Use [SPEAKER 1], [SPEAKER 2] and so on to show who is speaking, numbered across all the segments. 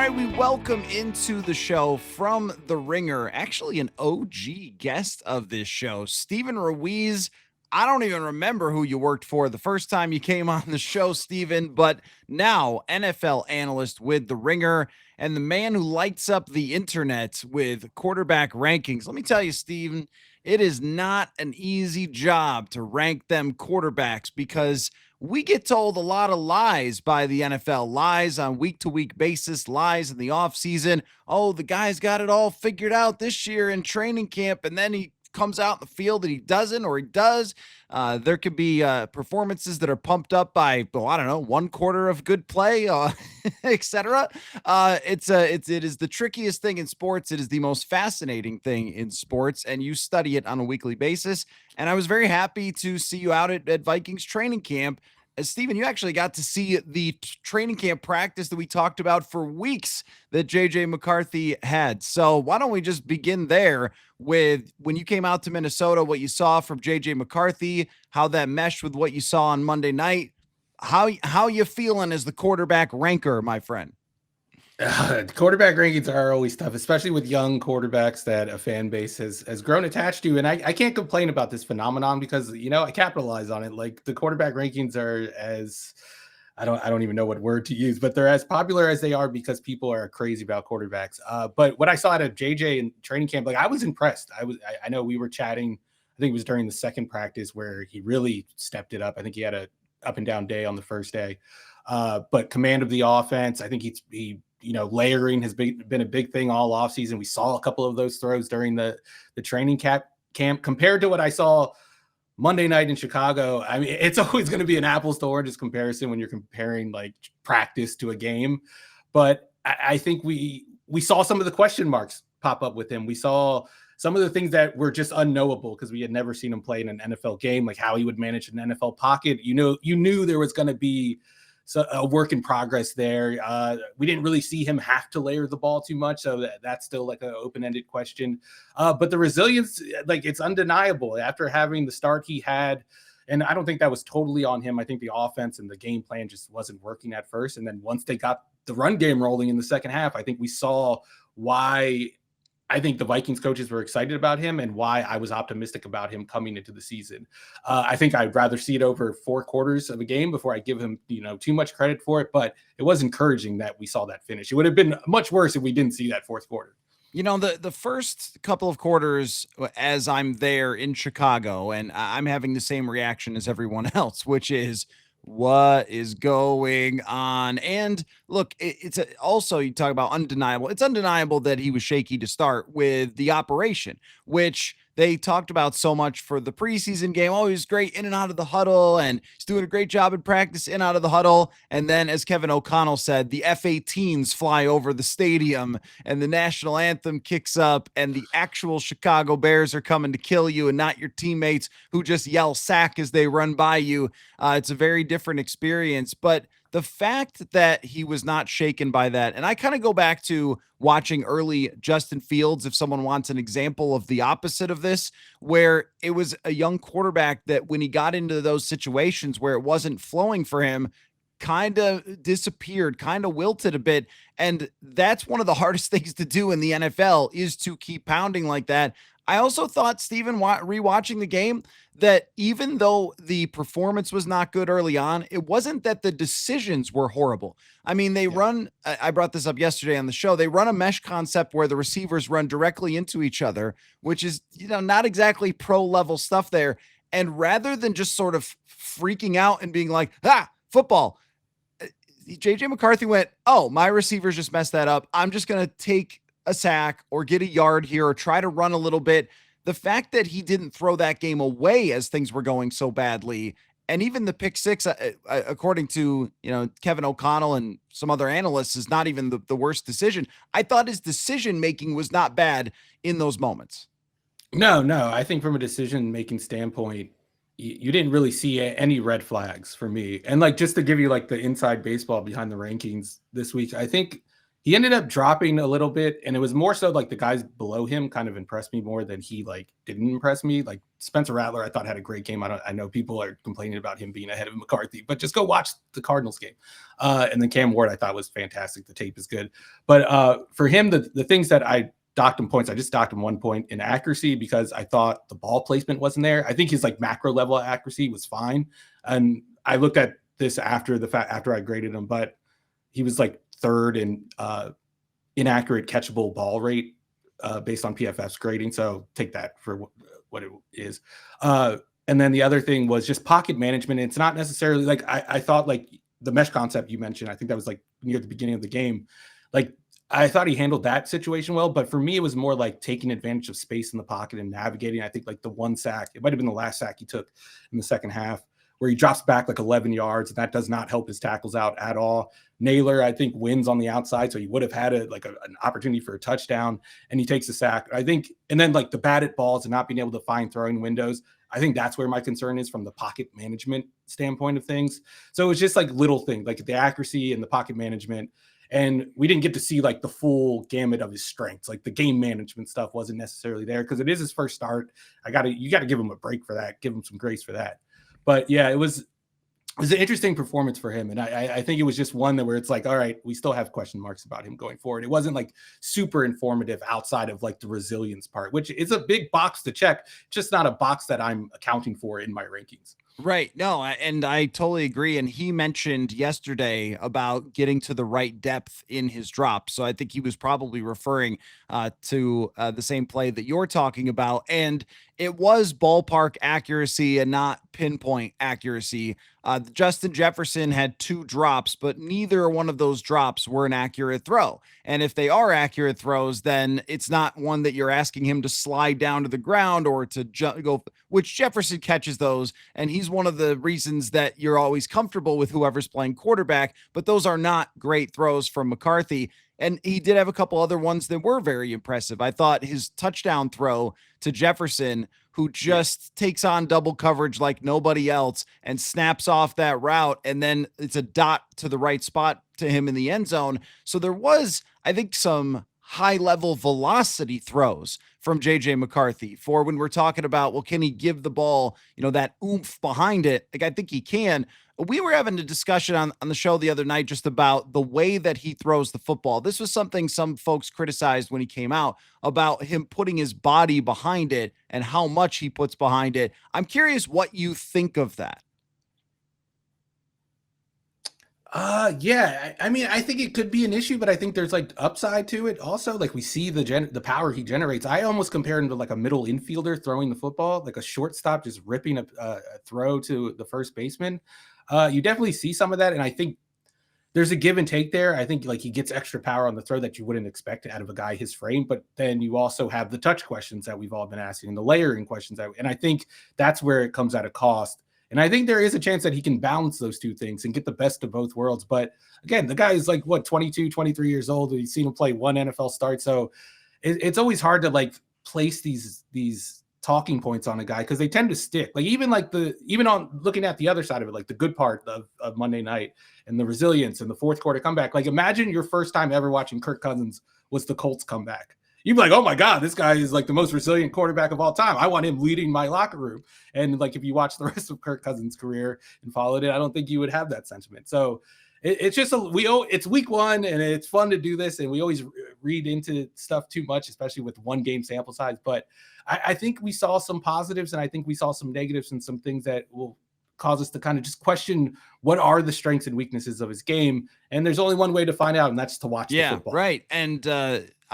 [SPEAKER 1] right, we welcome into the show from The Ringer, actually an OG guest of this show, Stephen Ruiz. I don't even remember who you worked for the first time you came on the show, Stephen, but now NFL analyst with The Ringer and the man who lights up the internet with quarterback rankings. Let me tell you, Stephen, it is not an easy job to rank them quarterbacks because we get told a lot of lies by the NFL, lies on week-to-week basis, lies in the offseason. Oh, the guy's got it all figured out this year in training camp, and then he comes out in the field and he doesn't, or he does. There could be performances that are pumped up by, well, I don't know, one quarter of good play, etc. It is the trickiest thing in sports. It is the most fascinating thing in sports, and you study it on a weekly basis. And I was very happy to see you out at Vikings training camp. Steven, you actually got to see the training camp practice that we talked about for weeks that JJ McCarthy had. So why don't we just begin there with when you came out to Minnesota, what you saw from JJ McCarthy, how that meshed with what you saw on Monday night. How you feeling as the quarterback ranker, my friend?
[SPEAKER 2] Quarterback rankings are always tough, especially with young quarterbacks that a fan base has grown attached to. And I can't complain about this phenomenon because, I capitalize on it. Like the quarterback rankings are as I don't even know what word to use, but they're as popular as they are because people are crazy about quarterbacks. But what I saw at JJ in training camp, like I was impressed. I know we were chatting, I think it was during the second practice where he really stepped it up. I think he had a up and down day on the first day. But command of the offense, I think he layering has been a big thing all offseason. We saw a couple of those throws during the training camp compared to what I saw Monday night in Chicago. I mean, it's always going to be an apples to oranges comparison when you're comparing like practice to a game. But I think we saw some of the question marks pop up with him. We saw some of the things that were just unknowable because we had never seen him play in an NFL game, like how he would manage an NFL pocket. You knew there was going to be a work in progress there. We didn't really see him have to layer the ball too much, so that's still like an open-ended question. But the resilience, like it's undeniable after having the start he had. And I don't think that was totally on him. I think the offense and the game plan just wasn't working at first. And then once they got the run game rolling in the second half, I think we saw why I think the Vikings coaches were excited about him and why I was optimistic about him coming into the season. I think I'd rather see it over 4 quarters of a game before I give him, too much credit for it. But it was encouraging that we saw that finish. It would have been much worse if we didn't see that fourth quarter.
[SPEAKER 1] The first couple of quarters, as I'm there in Chicago, and I'm having the same reaction as everyone else, which is, what is going on? And look, also you talk about undeniable. It's undeniable that he was shaky to start with the operation, which they talked about so much for the preseason game. Oh, he was great in and out of the huddle, and he's doing a great job in practice in out of the huddle. And then, as Kevin O'Connell said, the F-18s fly over the stadium, and the national anthem kicks up, and the actual Chicago Bears are coming to kill you, and not your teammates who just yell sack as they run by you. It's a very different experience, but the fact that he was not shaken by that, and I kind of go back to watching early Justin Fields, if someone wants an example of the opposite of this, where it was a young quarterback that when he got into those situations where it wasn't flowing for him, kind of disappeared, kind of wilted a bit. And that's one of the hardest things to do in the NFL is to keep pounding like that. I also thought, Steven, rewatching the game, that even though the performance was not good early on, it wasn't that the decisions were horrible. I mean, I brought this up yesterday on the show, they run a mesh concept where the receivers run directly into each other, which is, not exactly pro level stuff there. And rather than just sort of freaking out and being like, football, JJ McCarthy went, oh, my receivers just messed that up. I'm just going to take a sack or get a yard here or try to run a little bit. The fact that he didn't throw that game away as things were going so badly, and even the pick six, according to Kevin O'Connell and some other analysts, is not even the worst decision. I thought his decision making was not bad in those moments.
[SPEAKER 2] No, I think from a decision making standpoint, you didn't really see any red flags for me. And like just to give you like the inside baseball behind the rankings this week, I think He ended up dropping a little bit, and it was more so like the guys below him kind of impressed me more than he like didn't impress me. Like Spencer Rattler, I thought had a great game. I know people are complaining about him being ahead of McCarthy, but just go watch the Cardinals game. And then Cam Ward, I thought was fantastic. The tape is good, but for him, the things that I docked him points, I just docked him 1 point in accuracy because I thought the ball placement wasn't there. I think his like macro level accuracy was fine, and I looked at this after the fact after I graded him, but he was like third in inaccurate catchable ball rate based on PFF's grading. So take that for what it is. And then the other thing was just pocket management. It's not necessarily like I thought like the mesh concept you mentioned. I think that was like near the beginning of the game. Like I thought he handled that situation well, but for me, it was more like taking advantage of space in the pocket and navigating. I think like the one sack, it might have been the last sack he took in the second half, where he drops back like 11 yards, and that does not help his tackles out at all. Naylor, I think, wins on the outside, so he would have had an opportunity for a touchdown, and he takes a sack. I think, and then like the batted balls and not being able to find throwing windows, I think that's where my concern is from the pocket management standpoint of things. So it's just like little things, like the accuracy and the pocket management. And we didn't get to see like the full gamut of his strengths. Like the game management stuff wasn't necessarily there because it is his first start. You got to give him a break for that, give him some grace for that. But yeah, it was an interesting performance for him. And I think it was just one that where it's like, all right, we still have question marks about him going forward. It wasn't like super informative outside of like the resilience part, which is a big box to check, just not a box that I'm accounting for in my rankings.
[SPEAKER 1] Right. No, and I totally agree. And he mentioned yesterday about getting to the right depth in his drop. So I think he was probably referring to the same play that you're talking about. And it was ballpark accuracy and not pinpoint accuracy. Justin Jefferson had 2 drops, but neither one of those drops were an accurate throw. And if they are accurate throws, then it's not one that you're asking him to slide down to the ground or to go, which Jefferson catches those. And he's one of the reasons that you're always comfortable with whoever's playing quarterback. But those are not great throws from McCarthy. And he did have a couple other ones that were very impressive. I thought his touchdown throw to Jefferson, who just takes on double coverage like nobody else and snaps off that route. And then it's a dot to the right spot to him in the end zone. So there was, I think, some high level velocity throws from JJ McCarthy for when we're talking about, well, can he give the ball, that oomph behind it? Like, I think he can. We were having a discussion on the show the other night just about the way that he throws the football. This was something some folks criticized when he came out about him putting his body behind it and how much he puts behind it. I'm curious what you think of that.
[SPEAKER 2] Yeah. I mean, I think it could be an issue, but I think there's like upside to it. Also, like we see the power he generates. I almost compare him to like a middle infielder throwing the football, like a shortstop just ripping a throw to the first baseman. You definitely see some of that, and I think there's a give and take there. I think like he gets extra power on the throw that you wouldn't expect out of a guy his frame, but then you also have the touch questions that we've all been asking and the layering questions and I think that's where it comes at a cost. And I think there is a chance that he can balance those two things and get the best of both worlds. But again, the guy is like, 22, 23 years old. We've seen him play 1 NFL start. So it's always hard to like place these talking points on a guy because they tend to stick. Like even on looking at the other side of it, like the good part of Monday night and the resilience and the fourth quarter comeback. Like imagine your first time ever watching Kirk Cousins was the Colts comeback. You'd be like, oh my God, this guy is like the most resilient quarterback of all time. I want him leading my locker room. And like, if you watch the rest of Kirk Cousins' career and followed it, I don't think you would have that sentiment. So it's just it's week 1 and it's fun to do this. And we always read into stuff too much, especially with 1 game sample size. But I think we saw some positives and I think we saw some negatives and some things that will cause us to kind of just question what are the strengths and weaknesses of his game. And there's only one way to find out, and that's to watch the football.
[SPEAKER 1] Right. And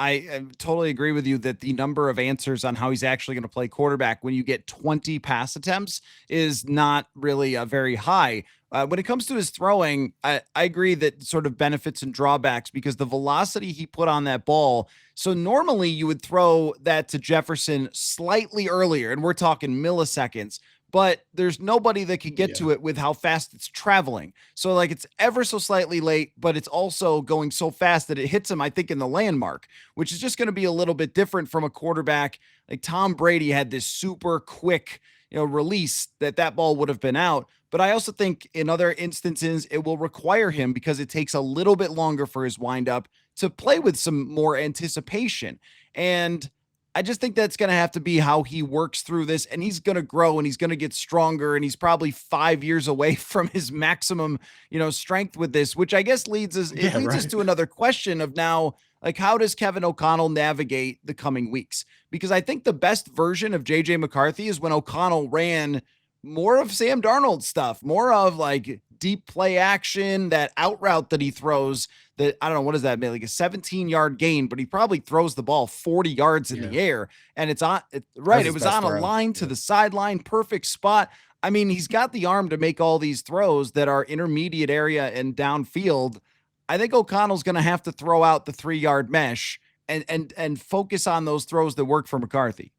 [SPEAKER 1] I totally agree with you that the number of answers on how he's actually going to play quarterback when you get 20 pass attempts is not really very high. When it comes to his throwing, I agree that sort of benefits and drawbacks because the velocity he put on that ball. So normally you would throw that to Jefferson slightly earlier, and we're talking milliseconds, but there's nobody that can get to it with how fast it's traveling. So like it's ever so slightly late, but it's also going so fast that it hits him, I think, in the landmark, which is just going to be a little bit different from a quarterback. Like Tom Brady had this super quick, release that ball would have been out. But I also think in other instances, it will require him because it takes a little bit longer for his windup to play with some more anticipation. And I just think that's going to have to be how he works through this. And he's going to grow and he's going to get stronger. And he's probably 5 years away from his maximum, strength with this, which I guess leads us to another question of now, like, how does Kevin O'Connell navigate the coming weeks? Because I think the best version of JJ McCarthy is when O'Connell ran more of Sam Darnold stuff, more of like deep play action, that out route that he throws that, I don't know, what is that, like a 17-yard gain, but he probably throws the ball 40 yards in the air, and it's on, right. It was on a line to the sideline, perfect spot. I mean, he's got the arm to make all these throws that are intermediate area and downfield. I think O'Connell's going to have to throw out the 3-yard mesh and focus on those throws that work for McCarthy.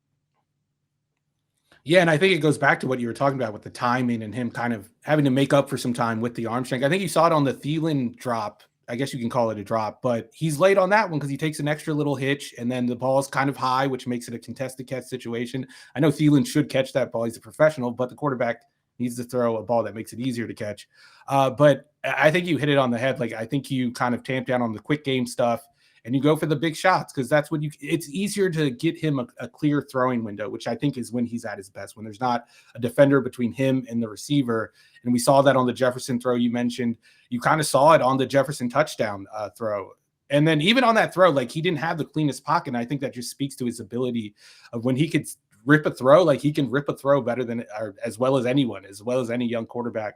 [SPEAKER 2] Yeah, and I think it goes back to what you were talking about with the timing and him kind of having to make up for some time with the arm strength. I think you saw it on the Thielen drop. I guess you can call it a drop, but he's late on that one because he takes an extra little hitch, and then the ball is kind of high, which makes it a contested catch situation. I know Thielen should catch that ball. He's a professional, but the quarterback needs to throw a ball that makes it easier to catch. But I think you hit it on the head. Like, I think you kind of tamp down on the quick game stuff and you go for the big shots because that's what it's easier to get him a clear throwing window, which I think is when he's at his best, when there's not a defender between him and the receiver. And we saw that on the Jefferson throw you mentioned. You kind of saw it on the Jefferson touchdown throw. And then even on that throw, like, he didn't have the cleanest pocket. And I think that just speaks to his ability of when he could rip a throw, like he can rip a throw better than, or as well as anyone, as well as any young quarterback.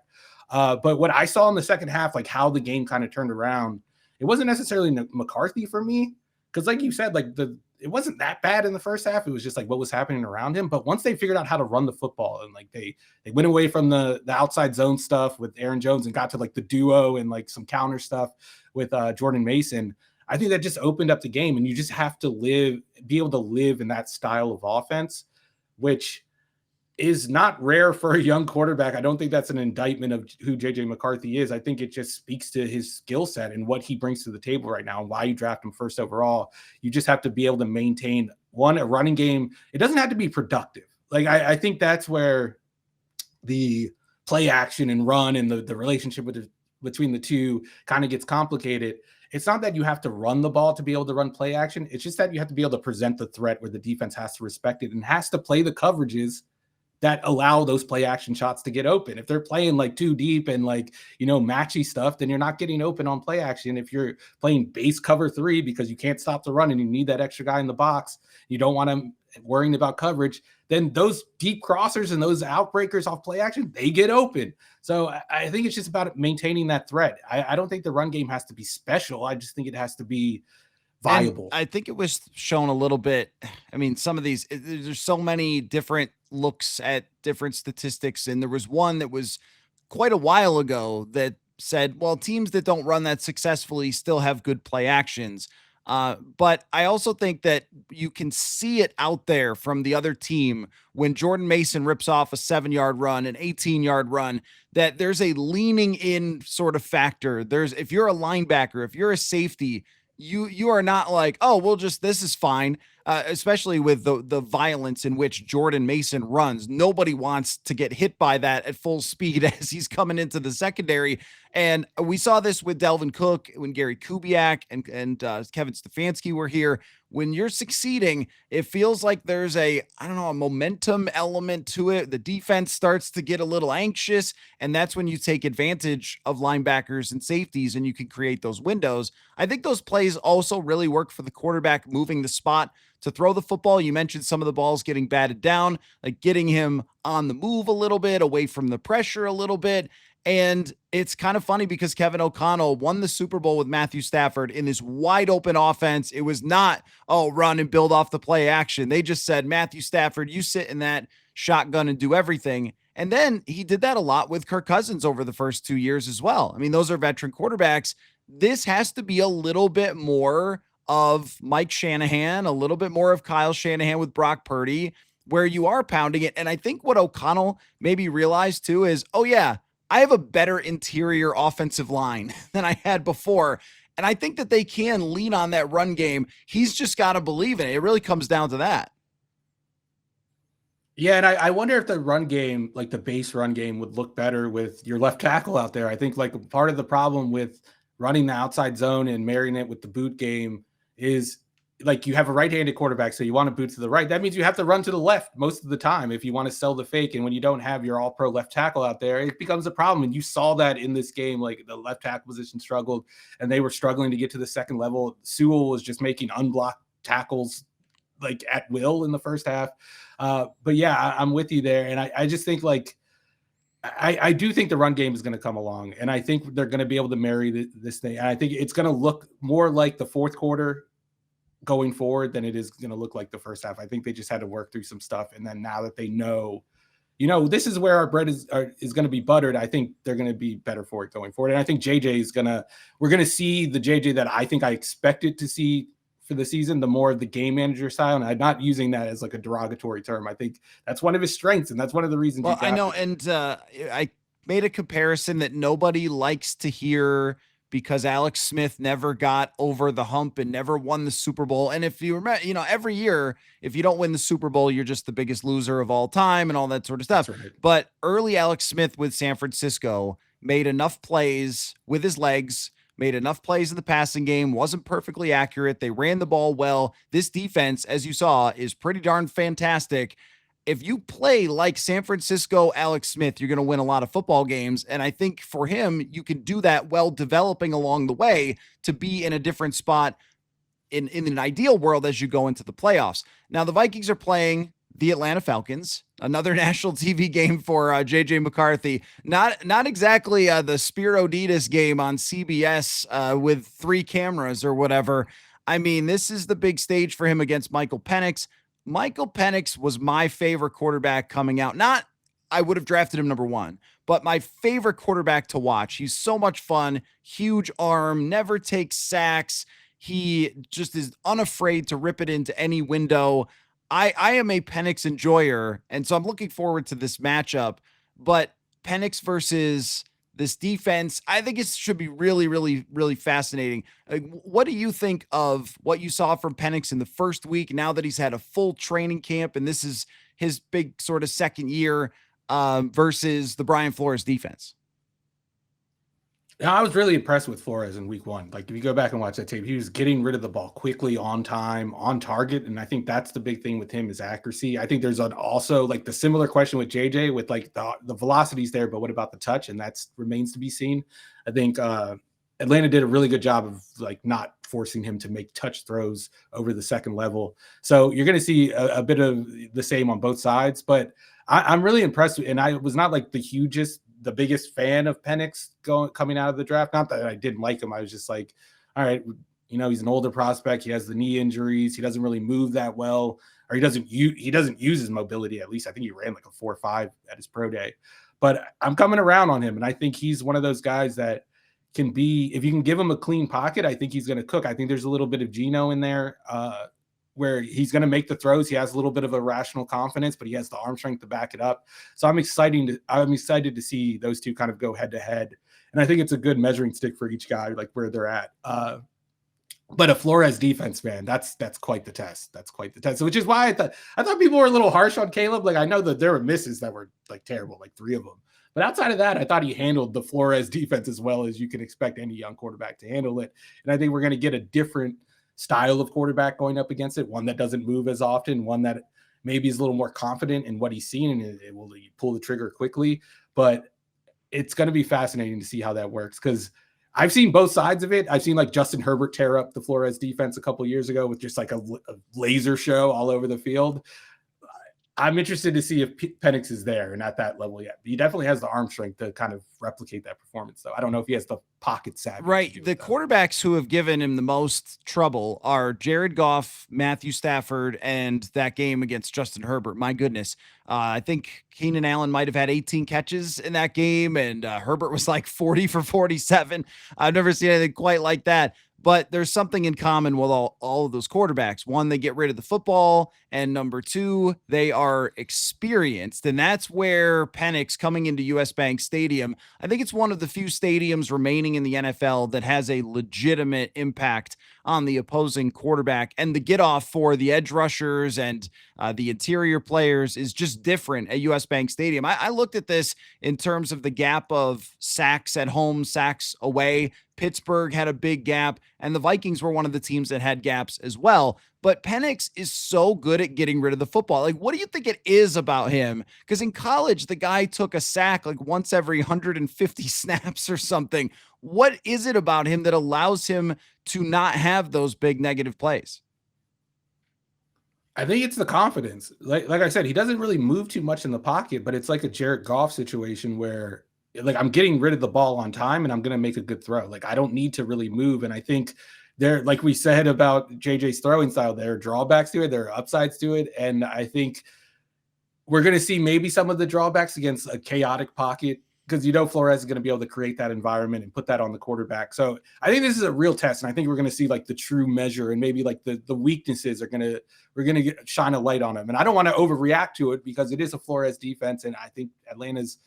[SPEAKER 2] But what I saw in the second half, like how the game kind of turned around, it wasn't necessarily McCarthy for me. Cause like you said, like it wasn't that bad in the first half. It was just like what was happening around him. But once they figured out how to run the football and like they went away from the outside zone stuff with Aaron Jones and got to like the duo and like some counter stuff with Jordan Mason, I think that just opened up the game, and you just have to be able to live in that style of offense, which is not rare for a young quarterback. I don't think that's an indictment of who JJ McCarthy is. I think it just speaks to his skill set and what he brings to the table right now and why you draft him first overall. You just have to be able to maintain a running game. It doesn't have to be productive. Like, I think that's where the play action and run and the relationship between the two kind of gets complicated. It's not that you have to run the ball to be able to run play action. It's just that you have to be able to present the threat where the defense has to respect it and has to play the coverages that allow those play action shots to get open. If they're playing like too deep and like, matchy stuff, then you're not getting open on play action. If you're playing base cover 3 because you can't stop the run and you need that extra guy in the box, you don't want him worrying about coverage, then those deep crossers and those outbreakers off play action, they get open. So I think it's just about maintaining that threat. I don't think the run game has to be special. I just think it has to be viable.
[SPEAKER 1] And I think it was shown a little bit. I mean, some of these, there's so many different looks at different statistics. And there was one that was quite a while ago that said, well, teams that don't run that successfully still have good play actions. But I also think that you can see it out there from the other team when Jordan Mason rips off a 7-yard run, an 18-yard run, that there's a leaning in sort of factor. If you're a linebacker, if you're a safety, you are not like, oh, this is fine. Especially with the violence in which Jordan Mason runs. Nobody wants to get hit by that at full speed as he's coming into the secondary. And we saw this with Delvin Cook when Gary Kubiak and Kevin Stefanski were here. When you're succeeding, it feels like there's a momentum element to it. The defense starts to get a little anxious, and that's when you take advantage of linebackers and safeties and you can create those windows. I think those plays also really work for the quarterback moving the spot to throw the football. You mentioned some of the balls getting batted down, like getting him on the move a little bit, away from the pressure a little bit. And it's kind of funny because Kevin O'Connell won the Super Bowl with Matthew Stafford in this wide open offense. It was not, run and build off the play action. They just said, Matthew Stafford, you sit in that shotgun and do everything. And then he did that a lot with Kirk Cousins over the first 2 years as well. I mean, those are veteran quarterbacks. This has to be a little bit more of Mike Shanahan, a little bit more of Kyle Shanahan with Brock Purdy, where you are pounding it. And I think what O'Connell maybe realized too is, I have a better interior offensive line than I had before. And I think that they can lean on that run game. He's just got to believe in it. It really comes down to that.
[SPEAKER 2] Yeah, and I wonder if the run game, like the base run game, would look better with your left tackle out there. I think like part of the problem with running the outside zone and marrying it with the boot game is like you have a right-handed quarterback, so you want to boot to the right. That means you have to run to the left most of the time if you want to sell the fake. And when you don't have your all-pro left tackle out there, it becomes a problem. And you saw that in this game, like the left tackle position struggled, and they were struggling to get to the second level. Sewell was just making unblocked tackles like at will in the first half. But yeah, I'm with you there. And I just think like, I do think the run game is going to come along, and I think they're going to be able to marry this thing. And I think it's going to look more like the fourth quarter going forward than it is going to look like the first half. I think they just had to work through some stuff. And then now that they know, this is where our bread is going to be buttered, I think they're going to be better for it going forward. And I think JJ is we're going to see the JJ that I think I expected to see for the season, the more of the game manager style. And I'm not using that as like a derogatory term. I think that's one of his strengths. And that's one of the reasons.
[SPEAKER 1] Well, I know. And I made a comparison that nobody likes to hear, because Alex Smith never got over the hump and never won the Super Bowl. And if you remember, every year, if you don't win the Super Bowl, you're just the biggest loser of all time and all that sort of stuff.
[SPEAKER 2] Right.
[SPEAKER 1] But early Alex Smith with San Francisco made enough plays with his legs, made enough plays in the passing game, wasn't perfectly accurate. They ran the ball well. This defense, as you saw, is pretty darn fantastic. If you play like San Francisco Alex Smith, you're going to win a lot of football games. And I think for him, you can do that while developing along the way to be in a different spot in an ideal world as you go into the playoffs. Now, the Vikings are playing the Atlanta Falcons, another national TV game for JJ McCarthy. Not exactly the Spiro Ditas game on CBS with 3 cameras or whatever. I mean, this is the big stage for him against Michael Penix. Michael Penix was my favorite quarterback coming out. Not, I would have drafted him number 1, but my favorite quarterback to watch. He's so much fun, huge arm, never takes sacks. He just is unafraid to rip it into any window. I am a Penix enjoyer, and so I'm looking forward to this matchup. But Penix versus this defense, I think it should be really, really, really fascinating. What do you think of what you saw from Penix in the first week, now that he's had a full training camp and this is his big sort of second year versus the Brian Flores defense?
[SPEAKER 2] I was really impressed with Flores in week 1. Like if you go back and watch that tape, he was getting rid of the ball quickly, on time, on target. And I think that's the big thing with him is accuracy. I think there's also like the similar question with JJ with like the velocity's there, but what about the touch? And that remains to be seen. I think Atlanta did a really good job of like not forcing him to make touch throws over the second level. So you're going to see a bit of the same on both sides, but I'm really impressed. And I was not like the biggest fan of Penix coming out of the draft. Not that I didn't like him. I was just like, all right, he's an older prospect. He has the knee injuries. He doesn't really move that well, or he doesn't use his mobility. At least I think he ran like a 4.5 at his pro day, but I'm coming around on him. And I think he's one of those guys that can be, if you can give him a clean pocket, I think he's going to cook. I think there's a little bit of Geno in there where he's going to make the throws. He has a little bit of irrational confidence, but he has the arm strength to back it up. So I'm excited to see those two kind of go head to head. And I think it's a good measuring stick for each guy, like where they're at. But a Flores defense, man, that's quite the test. That's quite the test. Which is why I thought people were a little harsh on Caleb. Like I know that there were misses that were like terrible, like 3 of them. But outside of that, I thought he handled the Flores defense as well as you can expect any young quarterback to handle it. And I think we're going to get a different style of quarterback going up against it, one that doesn't move as often, one that maybe is a little more confident in what he's seen and it will pull the trigger quickly. But it's going to be fascinating to see how that works, because I've seen both sides of it. I've seen like Justin Herbert tear up the Flores defense a couple of years ago with just like a laser show all over the field. I'm interested to see if Penix is there and at that level yet. He definitely has the arm strength to kind of replicate that performance, though. I don't know if he has the pocket savvy.
[SPEAKER 1] Right. The quarterbacks who have given him the most trouble are Jared Goff, Matthew Stafford, and that game against Justin Herbert. My goodness. I think Keenan Allen might have had 18 catches in that game, and Herbert was like 40 for 47. I've never seen anything quite like that. But there's something in common with all of those quarterbacks. One, they get rid of the football, And number two, they are experienced. And that's where Penix coming into US Bank Stadium, I think it's one of the few stadiums remaining in the NFL that has a legitimate impact on the opposing quarterback. And the get off for the edge rushers and the interior players is just different at US Bank Stadium. I looked at this in terms of the gap of sacks at home, sacks away. Pittsburgh had a big gap, and the Vikings were one of the teams that had gaps as well. But Penix is so good at getting rid of the football. Like, what do you think it is about him? Because in college, the guy took a sack like once every 150 snaps or something. What is it about him that allows him to not have those big negative plays?
[SPEAKER 2] I think it's the confidence. Like I said, he doesn't really move too much in the pocket, but it's like a Jared Goff situation where like I'm getting rid of the ball on time and I'm going to make a good throw. Like I don't need to really move. And I think there, like we said about JJ's throwing style, there are drawbacks to it, there are upsides to it. And I think we're going to see maybe some of the drawbacks against a chaotic pocket because Flores is going to be able to create that environment and put that on the quarterback. So I think this is a real test, and I think we're going to see like the true measure and maybe like the weaknesses are we're going to shine a light on them. And I don't want to overreact to it because it is a Flores defense, and I think Atlanta's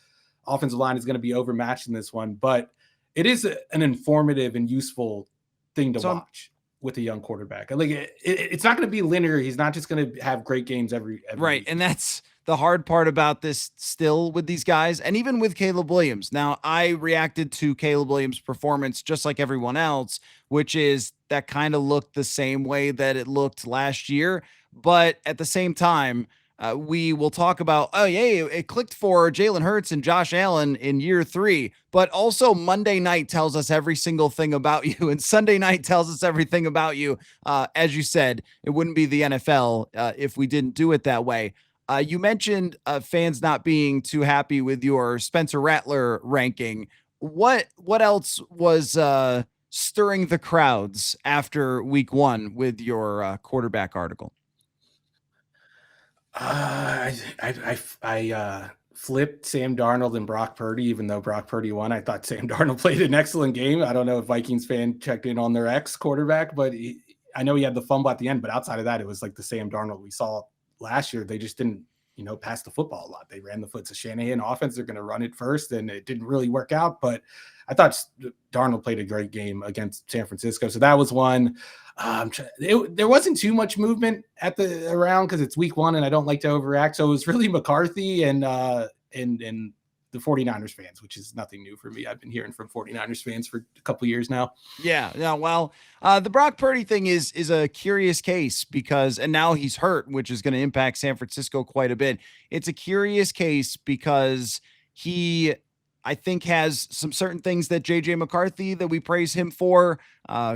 [SPEAKER 2] offensive line is going to be overmatched in this one. But it is an informative and useful thing to watch with a young quarterback. Like it's not going to be linear. He's not just going to have great games every
[SPEAKER 1] right,
[SPEAKER 2] week.
[SPEAKER 1] and that's the hard part about this still with these guys, and even with Caleb Williams. Now, I reacted to Caleb Williams' performance just like everyone else, which is that kind of looked the same way that it looked last year. But at the same time, we will talk about, oh, yeah, it clicked for Jalen Hurts and Josh Allen in year 3. But also Monday night tells us every single thing about you. And Sunday night tells us everything about you. As you said, it wouldn't be the NFL if we didn't do it that way. You mentioned fans not being too happy with your Spencer Rattler ranking. What else was stirring the crowds after week 1 with your quarterback article?
[SPEAKER 2] I flipped Sam Darnold and Brock Purdy, even though Brock Purdy won. I thought Sam Darnold played an excellent game. I don't know if Vikings fan checked in on their ex-quarterback, but I know he had the fumble at the end. But outside of that, it was like the Sam Darnold we saw last year. They just didn't, pass the football a lot. They ran the foot to Shanahan offense. They're going to run it first, and it didn't really work out. But I thought Darnold played a great game against San Francisco. So that was one. There wasn't too much movement around because it's week 1 and I don't like to overreact. So it was really McCarthy and the 49ers fans, which is nothing new for me. I've been hearing from 49ers fans for a couple of years now.
[SPEAKER 1] Yeah. Well, the Brock Purdy thing is a curious case because, and now he's hurt, which is going to impact San Francisco quite a bit. It's a curious case because he, I think, has some certain things that JJ McCarthy that we praise him for,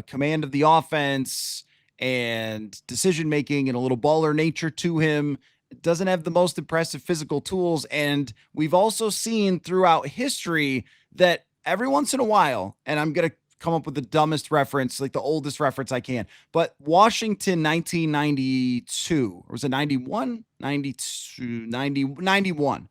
[SPEAKER 1] command of the offense and decision-making and a little baller nature to him. Doesn't have the most impressive physical tools. And we've also seen throughout history that every once in a while, and I'm going to come up with the dumbest reference, like the oldest reference I can, but Washington 1992, or was it 91? 92, 90, 91.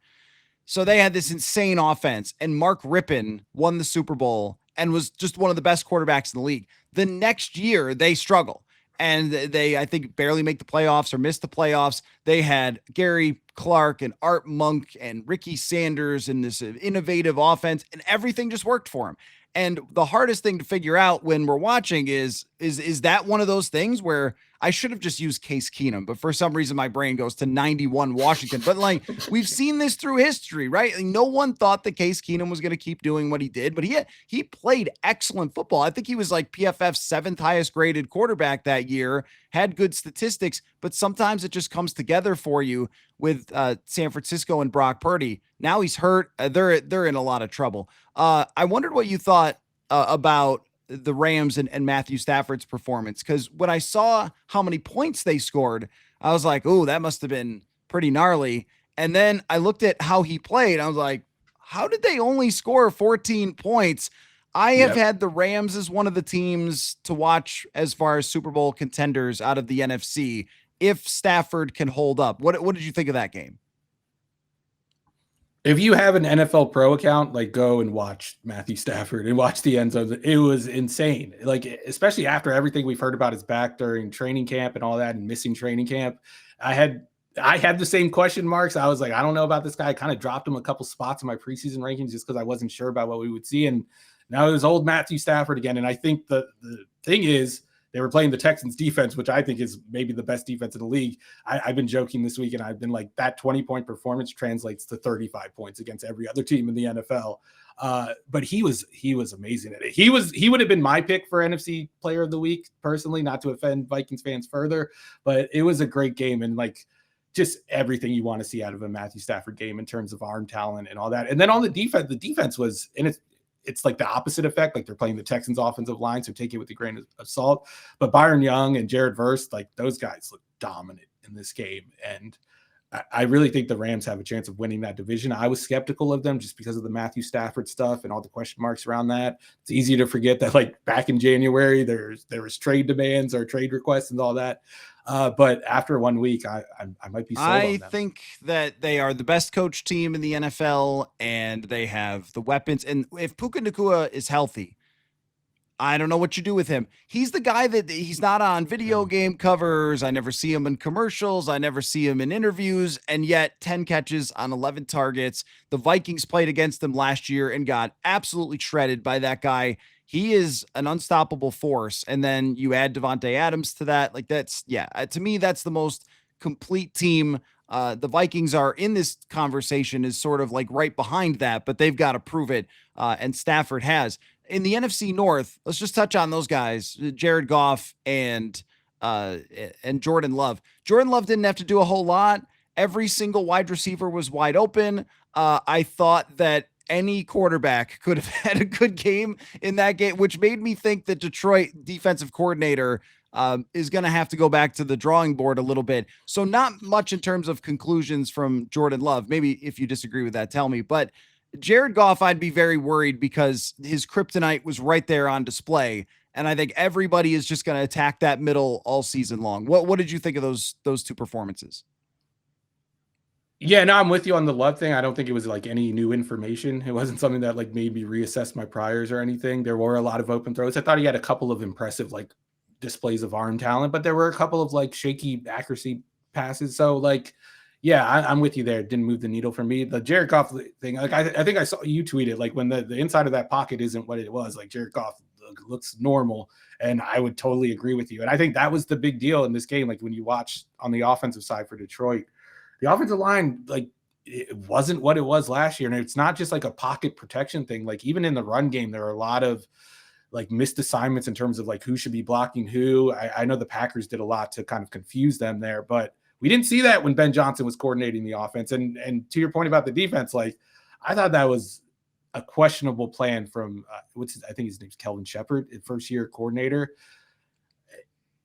[SPEAKER 1] So they had this insane offense, and Mark Rippon won the Super Bowl and was just one of the best quarterbacks in the league. The next year, they struggle, and they, I think, barely make the playoffs or miss the playoffs. They had Gary Clark and Art Monk and Ricky Sanders in this innovative offense, and everything just worked for him. And the hardest thing to figure out when we're watching is that one of those things where I should have just used Case Keenum, but for some reason my brain goes to 91 Washington. But like we've seen this through history, right? Like, no one thought that Case Keenum was going to keep doing what he did, but he played excellent football. I think he was like PFF's 7th highest graded quarterback that year, had good statistics, but sometimes it just comes together for you with San Francisco and Brock Purdy. Now he's hurt. They're in a lot of trouble. I wondered what you thought about the Rams and Matthew Stafford's performance, because when I saw how many points they scored, I was like, oh, that must have been pretty gnarly. And then I looked at how he played. I was like, how did they only score 14 points? I have had the Rams as one of the teams to watch as far as Super Bowl contenders out of the NFC if Stafford can hold up. What did you think of that game?
[SPEAKER 2] If you have an NFL Pro account, like go and watch Matthew Stafford and watch the end zone. It was insane. Like, especially after everything we've heard about his back during training camp and all that and missing training camp. I had the same question marks. I was like, I don't know about this guy. I kind of dropped him a couple spots in my preseason rankings just because I wasn't sure about what we would see. And now it was old Matthew Stafford again. And I think the thing is, they were playing the Texans defense, which I think is maybe the best defense in the league. I've been joking this week, and I've been like, that 20-point performance translates to 35 points against every other team in the NFL. But he was amazing at it. He would have been my pick for NFC Player of the Week, personally, not to offend Vikings fans further, but it was a great game, and like just everything you want to see out of a Matthew Stafford game in terms of arm talent and all that. And then on the defense was, and it's like the opposite effect. Like they're playing the Texans offensive line, so take it with a grain of salt. But Byron Young and Jared Verse, like those guys look dominant in this game. And I really think the Rams have a chance of winning that division. I was skeptical of them just because of the Matthew Stafford stuff and all the question marks around that. It's easy to forget that like back in January, there was trade demands or trade requests and all that. But after 1 week, I might be sold on them.
[SPEAKER 1] I think that they are the best coach team in the NFL, and they have the weapons. And if Puka Nacua is healthy, I don't know what you do with him. He's the guy that he's not on video game covers. I never see him in commercials. I never see him in interviews. And yet 10 catches on 11 targets. The Vikings played against them last year and got absolutely shredded by that guy. He is an unstoppable force. And then you add Devontae Adams to that. Like that's, to me, that's the most complete team. The Vikings are in this conversation is sort of like right behind that, but they've got to prove it. And Stafford has. In the NFC North, let's just touch on those guys, Jared Goff and Jordan Love. Jordan Love didn't have to do a whole lot. Every single wide receiver was wide open. I thought that any quarterback could have had a good game in that game, which made me think that Detroit defensive coordinator is going to have to go back to the drawing board a little bit. So not much in terms of conclusions from Jordan Love. Maybe if you disagree with that, tell me. But Jared Goff, I'd be very worried because his kryptonite was right there on display. And I think everybody is just going to attack that middle all season long. What did you think of those two performances?
[SPEAKER 2] Yeah, no, I'm with you on the Love thing. I don't think it was like any new information. It wasn't something that like made me reassess my priors or anything. There were a lot of open throws. I thought he had a couple of impressive like displays of arm talent, but there were a couple of like shaky accuracy passes. So like, yeah, I'm with you there. It didn't move the needle for me. The Jared Goff thing, like I think I saw you tweet it, like when the inside of that pocket isn't what it was, like Jared Goff looks normal. And I would totally agree with you. And I think that was the big deal in this game. Like when you watch on the offensive side for Detroit, the offensive line, like it wasn't what it was last year. And it's not just like a pocket protection thing. Like even in the run game, there are a lot of like missed assignments in terms of like who should be blocking who. I know the Packers did a lot to kind of confuse them there, but we didn't see that when Ben Johnson was coordinating the offense. And to your point about the defense, like I thought that was a questionable plan from I think his name's Kelvin Shepard, first year coordinator.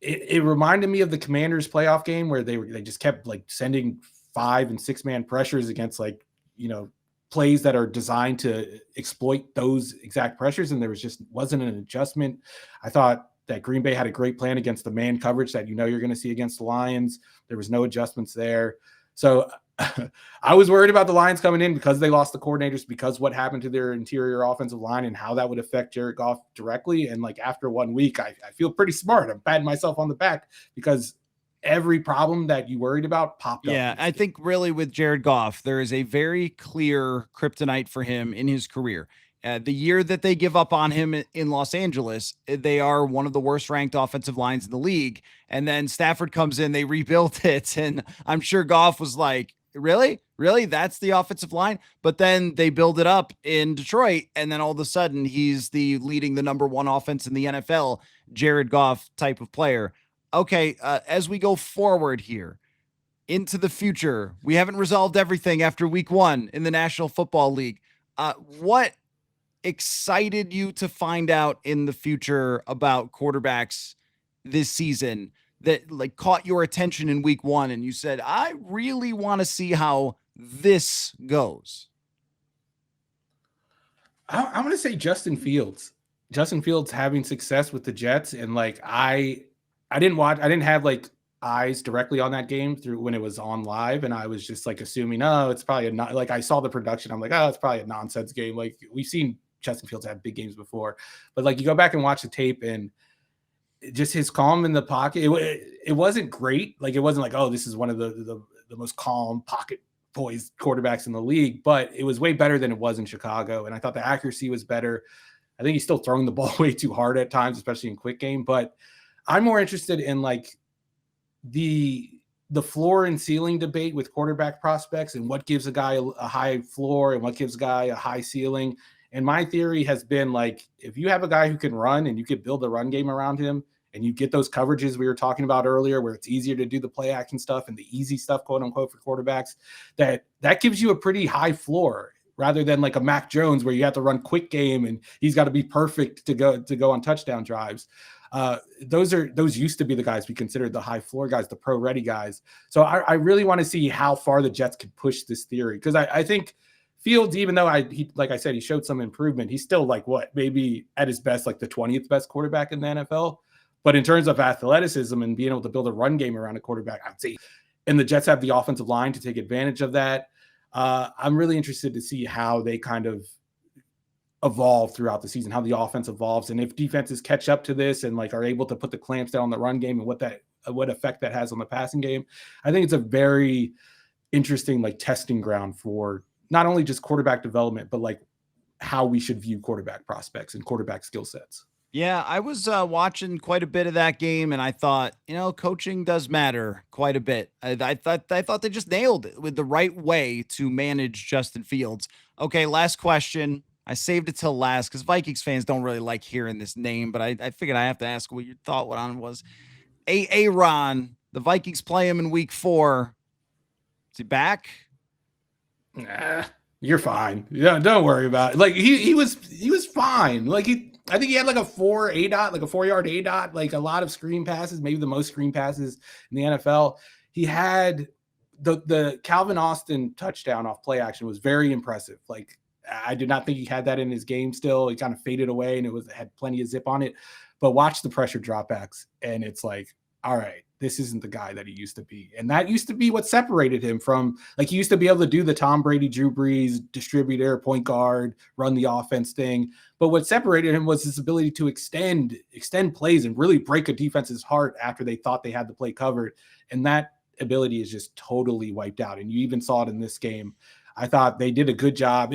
[SPEAKER 2] It reminded me of the Commanders playoff game where they just kept like sending 5 and 6 man pressures against like, plays that are designed to exploit those exact pressures. And there wasn't an adjustment. I thought that Green Bay had a great plan against the man coverage that you're going to see against the Lions. There was no adjustments there. So I was worried about the Lions coming in because they lost the coordinators, because what happened to their interior offensive line and how that would affect Jared Goff directly. And like after 1 week, I feel pretty smart. I'm patting myself on the back because every problem that you worried about popped up.
[SPEAKER 1] Yeah, I think really with Jared Goff, there is a very clear kryptonite for him in his career. The year that they give up on him in Los Angeles, they are one of the worst ranked offensive lines in the league. And then Stafford comes in, they rebuilt it. And I'm sure Goff was like, really? That's the offensive line? But then they build it up in Detroit. And then all of a sudden he's leading the number 1 offense in the NFL, Jared Goff type of player. Okay. As we go forward here into the future, we haven't resolved everything after week 1 in the National Football League. What excited you to find out in the future about quarterbacks this season that like caught your attention in week 1 and you said, I really want to see how this goes?
[SPEAKER 2] I'm going to say Justin Fields having success with the Jets. And like, I didn't have like eyes directly on that game through when it was on live. And I was just like assuming, it's probably like I saw the production. I'm like, it's probably a nonsense game. Like we've seen Justin Fields have big games before, but like you go back and watch the tape and just his calm in the pocket. It wasn't great. Like, it wasn't like, oh, this is one of the most calm pocket poised quarterbacks in the league, but it was way better than it was in Chicago. And I thought the accuracy was better. I think he's still throwing the ball way too hard at times, especially in quick game. But I'm more interested in like the floor and ceiling debate with quarterback prospects and what gives a guy a high floor and what gives a guy a high ceiling. And my theory has been like, if you have a guy who can run and you could build a run game around him and you get those coverages we were talking about earlier, where it's easier to do the play action stuff and the easy stuff, quote unquote, for quarterbacks, that gives you a pretty high floor rather than like a Mac Jones where you have to run quick game and he's got to be perfect to go on touchdown drives. Those used to be the guys we considered the high floor guys, the pro ready guys. So I really want to see how far the Jets can push this theory. Cause I think Fields, even though like I said, he showed some improvement, he's still like maybe at his best, like the 20th best quarterback in the NFL. But in terms of athleticism and being able to build a run game around a quarterback, I'd say, and the Jets have the offensive line to take advantage of that. I'm really interested to see how they kind of evolve throughout the season, how the offense evolves, and if defenses catch up to this and like are able to put the clamps down on the run game and what effect that has on the passing game. I think it's a very interesting like testing ground for not only just quarterback development, but like how we should view quarterback prospects and quarterback skill sets.
[SPEAKER 1] Yeah, I was watching quite a bit of that game, and I thought, coaching does matter quite a bit. I thought they just nailed it with the right way to manage Justin Fields. Okay, last question. I saved it till last because Vikings fans don't really like hearing this name, but I figured I have to ask what your thought on was. Aaron, the Vikings play him in week 4. Is he back?
[SPEAKER 2] Nah, you're fine. Yeah, don't worry about it. Like he was fine. Like I think he had like a 4 ADOT, like a 4-yard ADOT, like a lot of screen passes, maybe the most screen passes in the NFL. He had the Calvin Austin touchdown off play action was very impressive. Like I did not think he had that in his game still. He kind of faded away and had plenty of zip on it. But watch the pressure dropbacks and it's like, all right, this isn't the guy that he used to be. And that used to be what separated him from, like, he used to be able to do the Tom Brady, Drew Brees, distributor, point guard, run the offense thing. But what separated him was his ability to extend plays and really break a defense's heart after they thought they had the play covered. And that ability is just totally wiped out. And you even saw it in this game. I thought they did a good job.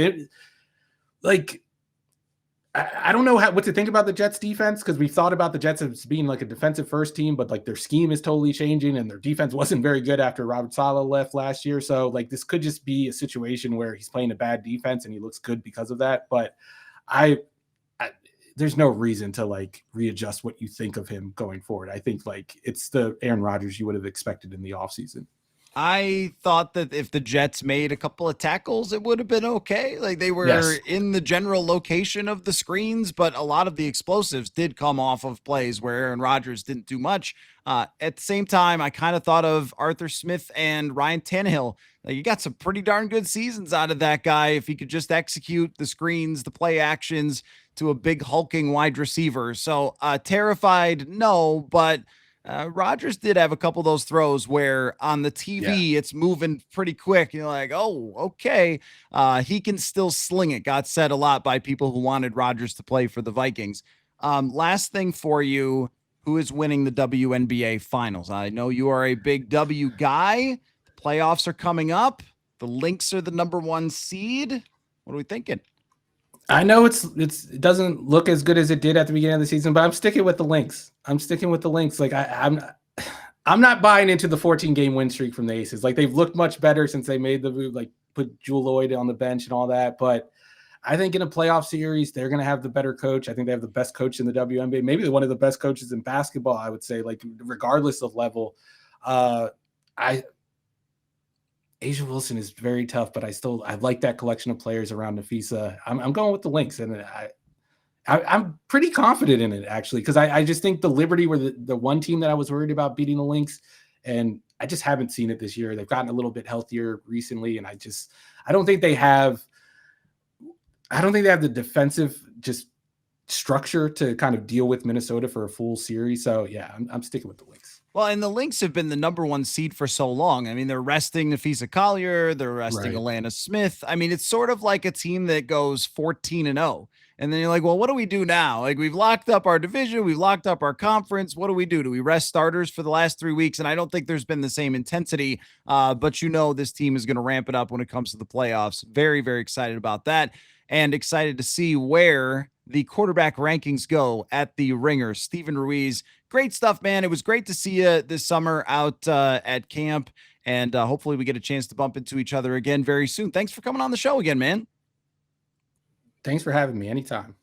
[SPEAKER 2] I don't know what to think about the Jets defense, because we've thought about the Jets as being like a defensive first team, but like their scheme is totally changing and their defense wasn't very good after Robert Saleh left last year. So like this could just be a situation where he's playing a bad defense and he looks good because of that. But there's no reason to like readjust what you think of him going forward. I think like it's the Aaron Rodgers you would have expected in the offseason.
[SPEAKER 1] I thought that if the Jets made a couple of tackles, it would have been okay. Like they were in the general location of the screens, but a lot of the explosives did come off of plays where Aaron Rodgers didn't do much. At the same time, I kind of thought of Arthur Smith and Ryan Tannehill. Like you got some pretty darn good seasons out of that guy if he could just execute the screens, the play actions to a big hulking wide receiver. So terrified, no, but Rodgers did have a couple of those throws where on the TV it's moving pretty quick. You're like, oh, okay. He can still sling it. Got said a lot by people who wanted Rodgers to play for the Vikings. Last thing for you, who is winning the WNBA finals? I know you are a big W guy. The playoffs are coming up. The Lynx are the number 1 seed. What are we thinking?
[SPEAKER 2] I know it doesn't look as good as it did at the beginning of the season, but I'm sticking with the Lynx. Like I'm not buying into the 14-game win streak from the Aces. Like they've looked much better since they made the move, like put Jewel Lloyd on the bench and all that. But I think in a playoff series, they're going to have the better coach. I think they have the best coach in the WNBA, maybe one of the best coaches in basketball, I would say, like regardless of level. Asia Wilson is very tough, but I like that collection of players around Nafisa. I'm going with the Lynx, and I'm pretty confident in it actually, because I just think the Liberty were the one team that I was worried about beating the Lynx, and I just haven't seen it this year. They've gotten a little bit healthier recently, and I don't think they have the defensive just structure to kind of deal with Minnesota for a full series. So yeah, I'm sticking with the Lynx.
[SPEAKER 1] Well, and the Lynx have been the number one seed for so long. I mean, they're resting Nafisa Collier, they're resting
[SPEAKER 2] Right.
[SPEAKER 1] Alana Smith. I mean, it's sort of like a team that goes 14-0. And then you're like, well, what do we do now? Like, we've locked up our division, we've locked up our conference. What do we do? Do we rest starters for the last 3 weeks? And I don't think there's been the same intensity, but this team is going to ramp it up when it comes to the playoffs. Very, very excited about that, and excited to see where the quarterback rankings go at the Ringer. Steven Ruiz, great stuff, man. It was great to see you this summer out at camp, and hopefully we get a chance to bump into each other again very soon. Thanks for coming on the show again, man.
[SPEAKER 2] Thanks for having me anytime.